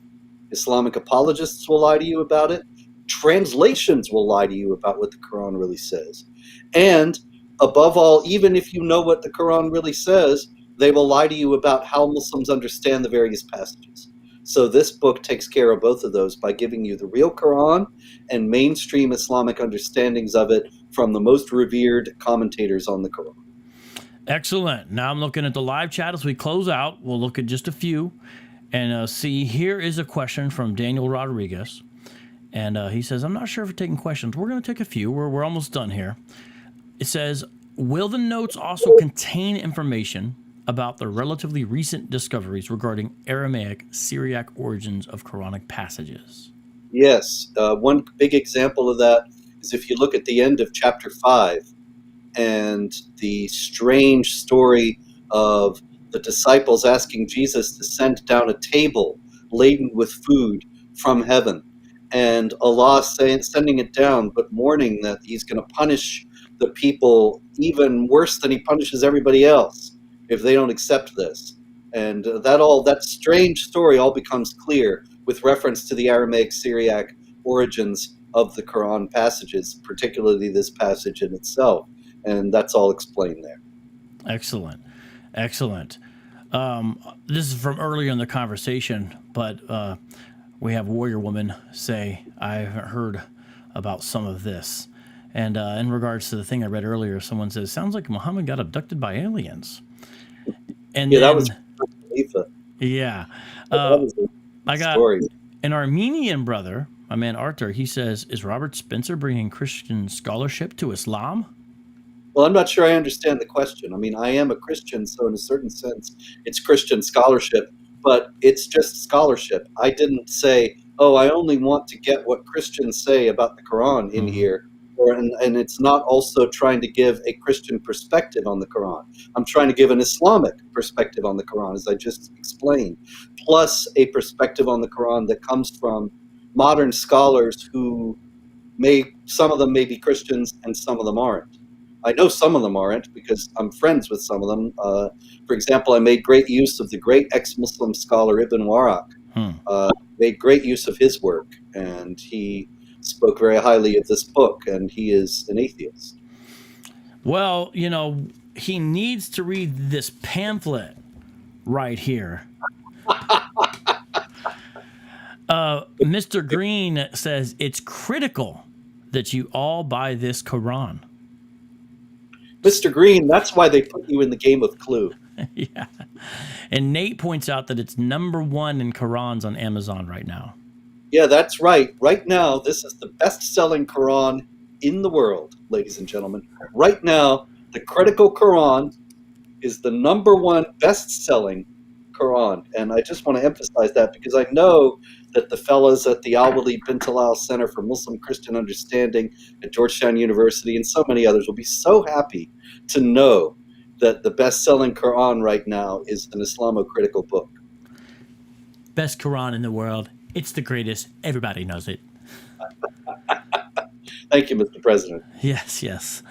Islamic apologists will lie to you about it. Translations will lie to you about what the Quran really says. And above all, even if you know what the Quran really says, they will lie to you about how Muslims understand the various passages. So this book takes care of both of those by giving you the real Quran and mainstream Islamic understandings of it from the most revered commentators on the Quran. Excellent. Now I'm looking at the live chat as we close out. We'll look at just a few and see. Here is a question from Daniel Rodriguez. And he says, I'm not sure if we're taking questions. We're going to take a few. We're almost done here. It says, will the notes also contain information about the relatively recent discoveries regarding Aramaic Syriac origins of Quranic passages? Yes. One big example of that is if you look at the end of chapter 5 and the strange story of the disciples asking Jesus to send down a table laden with food from heaven, and Allah sending it down, but warning that he's going to punish the people even worse than he punishes everybody else. if they don't accept this. And that strange story all becomes clear with reference to the Aramaic Syriac origins of the Quran passages, particularly this passage in itself. And that's all explained there. Excellent. Excellent. This is from earlier in the conversation, but we have Warrior Woman say, I haven't heard about some of this. And in regards to the thing I read earlier, someone says, sounds like Muhammad got abducted by aliens. And Yeah, then, that was Khalifa. yeah. That was a I got story. an Armenian brother, my man Arthur, he says, is Robert Spencer bringing Christian scholarship to Islam? Well, I'm not sure I understand the question. I mean, I am a Christian, so in a certain sense, it's Christian scholarship, but it's just scholarship. I didn't say, oh, I only want to get what Christians say about the Quran in here. And it's not also trying to give a Christian perspective on the Quran. I'm trying to give an Islamic perspective on the Quran, as I just explained, plus a perspective on the Quran that comes from modern scholars who some of them may be Christians and some of them aren't. I know some of them aren't because I'm friends with some of them. For example, I made great use of the great ex-Muslim scholar Ibn Waraq. Made great use of his work, and he spoke very highly of this book, and he is an atheist. Well, you know, he needs to read this pamphlet right here. Mr. Green says it's critical that you all buy this Quran. Mr. Green, that's why they put you in the game of Clue. Yeah. And Nate points out that it's #1 in Qurans on Amazon right now. Yeah, that's right. Right now, this is the best-selling Quran in the world, ladies and gentlemen. Right now, the Critical Quran is the #1 best-selling Quran. And I just want to emphasize that because I know that the fellas at the Al-Walid bin Talal Center for Muslim Christian Understanding at Georgetown University and so many others will be so happy to know that the best-selling Quran right now is an Islamo-critical book. Best Quran in the world. It's the greatest. Everybody knows it. Thank you, Mr. President. Yes, yes.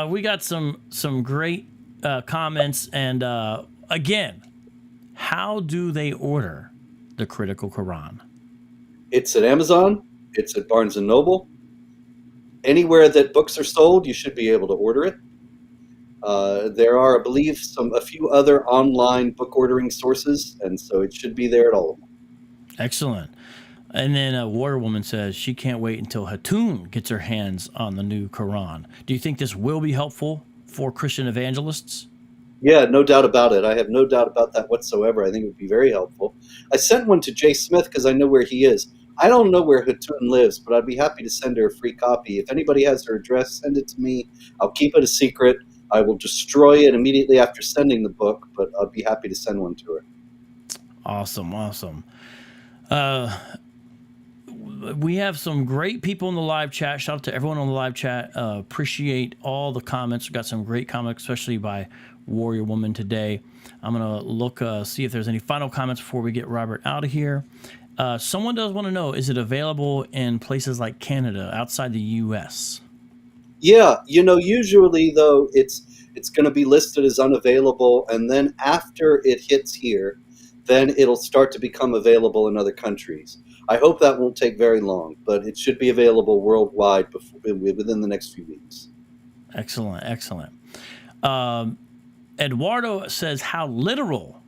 We got some great comments. And again, how do they order the Critical Quran? It's at Amazon. It's at Barnes & Noble. Anywhere that books are sold, you should be able to order it. There are, I believe, a few other online book ordering sources, and so it should be there at all of them. Excellent. And then a Warrior Woman says she can't wait until Hatun gets her hands on the new Quran. Do you think this will be helpful for Christian evangelists? Yeah, no doubt about it. I have no doubt about that whatsoever. I think it would be very helpful. I sent one to Jay Smith because I know where he is. I don't know where Hatun lives, but I'd be happy to send her a free copy. If anybody has her address, send it to me. I'll keep it a secret. I will destroy it immediately after sending the book, but I'd be happy to send one to her. Awesome, awesome. We have some great people in the live chat. Shout out to everyone on the live chat. Appreciate all the comments. We got some great comments, especially by Warrior Woman today. I'm going to look, see if there's any final comments before we get Robert out of here. Someone does want to know, is it available in places like Canada, outside the U.S.? Yeah, usually, though, it's going to be listed as unavailable, and then after it hits here, then it'll start to become available in other countries. I hope that won't take very long, but it should be available worldwide within the next few weeks. Excellent, excellent. Eduardo says, how literal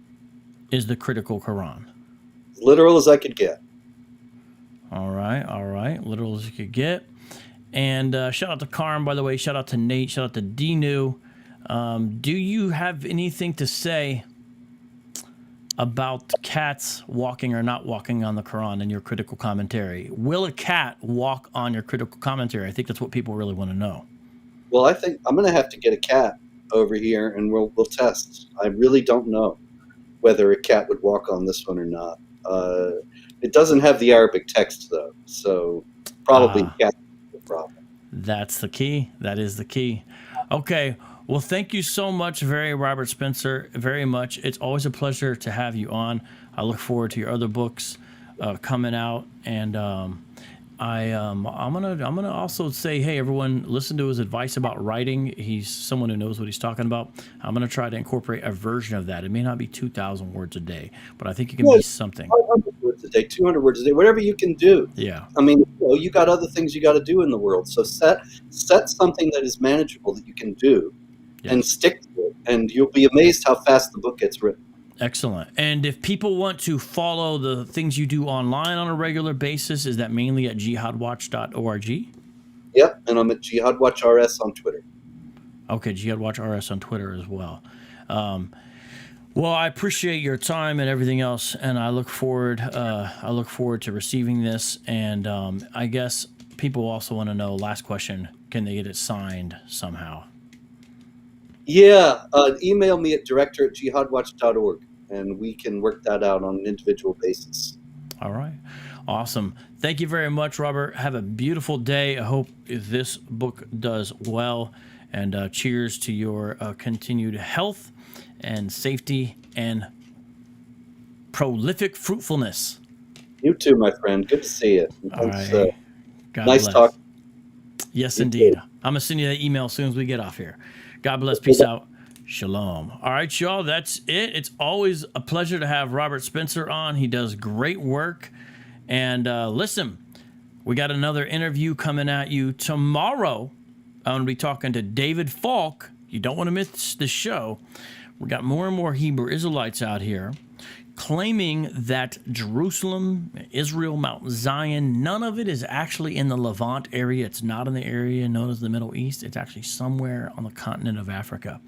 is the Critical Quran? As literal as I could get. All right. Literal as you could get. And shout out to Karm, by the way. Shout out to Nate. Shout out to Dinu. Do you have anything to say about cats walking or not walking on the Quran in your critical commentary? Will a cat walk on your critical commentary? I think that's what people really want to know. Well, I think I'm going to have to get a cat over here, and we'll test. I really don't know whether a cat would walk on this one or not. It doesn't have the Arabic text, though, so probably cat is the problem. That's the key. That is the key. Okay. Well, thank you so much, Robert Spencer, very much. It's always a pleasure to have you on. I look forward to your other books coming out. And I'm gonna also say, hey, everyone, listen to his advice about writing. He's someone who knows what he's talking about. I'm gonna try to incorporate a version of that. It may not be 2,000 words a day, but I think it can be something. 500 words a day, 200 words a day, whatever you can do. Yeah. I mean, you got other things you got to do in the world. So set something that is manageable that you can do, and stick to it, and you'll be amazed how fast the book gets written. Excellent. And if people want to follow the things you do online on a regular basis, is that mainly at jihadwatch.org? Yep, and I'm at jihadwatchrs on Twitter. Okay, jihadwatchrs on Twitter as well. Well, I appreciate your time and everything else, and I look forward to receiving this. And I guess people also want to know, last question, can they get it signed somehow? Yeah, email me at director@jihadwatch.org, and we can work that out on an individual basis. All right. Awesome. Thank you very much, Robert. Have a beautiful day. I hope this book does well, and cheers to your continued health and safety and prolific fruitfulness. You too, my friend. Good to see you. All right. Nice talk. Yes, indeed. I'm going to send you that email as soon as we get off here. God bless. Peace out. Shalom. All right, y'all. That's it. It's always a pleasure to have Robert Spencer on. He does great work. And listen, we got another interview coming at you tomorrow. I'm going to be talking to David Falk. You don't want to miss the show. We got more and more Hebrew Israelites out here claiming that Jerusalem, Israel, Mount Zion, none of it is actually in the Levant area. It's not in the area known as the Middle East. It's actually somewhere on the continent of Africa.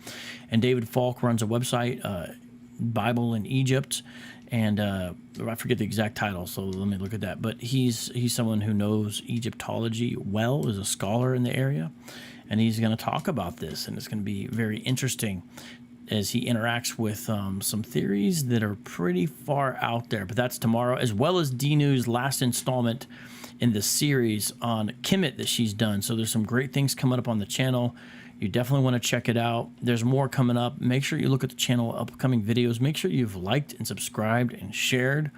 And David Falk runs a website, Bible in Egypt, and I forget the exact title, so let me look at that. But he's someone who knows Egyptology well, is a scholar in the area, and he's going to talk about this, and it's going to be very interesting as he interacts with some theories that are pretty far out there. But that's tomorrow, as well as D-New's last installment in the series on Kemet that she's done. So there's some great things coming up on the channel. You definitely want to check it out. There's more coming up. Make sure you look at the channel, upcoming videos. Make sure you've liked and subscribed and shared.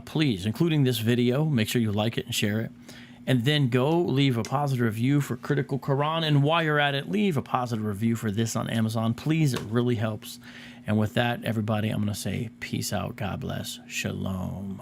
Please, including this video, make sure you like it and share it. And then go leave a positive review for Critical Quran. And while you're at it, leave a positive review for this on Amazon. Please, it really helps. And with that, everybody, I'm going to say peace out. God bless. Shalom.